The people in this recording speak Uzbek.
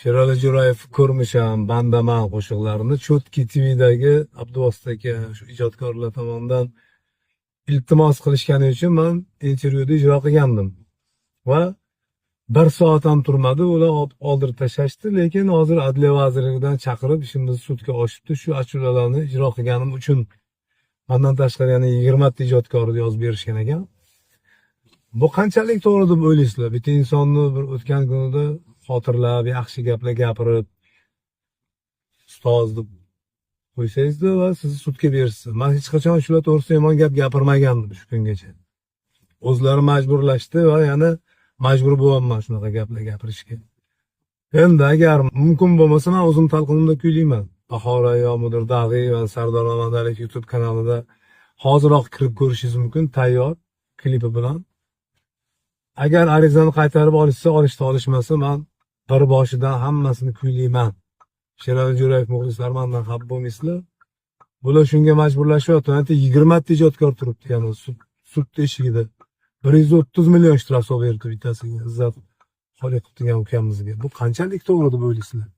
Sherali Jo'rayev ko'rmisham, bandaman qo'shiqlarini Chotki TV'dagi Abduvosit aka shu ijodkorlar tomonidan iltimos qilishgani uchun men intervyuda ijro qilgandim. Va 1 soat ham turmadi, ular oldirib tashlashdi, lekin hozir Adliya vazirligidan chaqirib ishimiz sudga oshibdi shu ashulalarni ijro qilganim uchun. Bundan tashqari yana 20 ta ijodkorni yozib berishgan ekan. Bu qanchalik to'g'ri deb o'ylaysizlar? Bitta insonni bir o'tgan kunida xotirlab, yaxshi gaplar gapirib, ustoz deb qo'ysangizda va sizni sudga berishsa. Men hech qachon shular to'g'risida yomon gap gapirmagandim shu kungacha. O'zlari majburlashdi va yana majbur bo'lyapman shunaqa gaplar gapirishga. Endi agar mumkin bo'lmasa men o'zim talqinimda kuylayman. Bahora yo Mudir Dag'iy va Sardor Mamadaliyev YouTube kanalida hoziroq kirib ko'rishingiz mumkin, tayyor klipi bilan. Agar arizani qaytarib olishsa, olishmasa men bir boshidan hammasini kuylayman. Sherali Jo'rayev muxlislari mendan xafa bo'lmaysizlar. Bular shunga majburlashyapti. 20 ta ijodkor turibdi yana sud eshigida. 130 million ishtirok berdi bittasiga. Izzat Xoliqov degan ukamizga. Bu qanchalik to'g'ri deb o'ylaysizlar?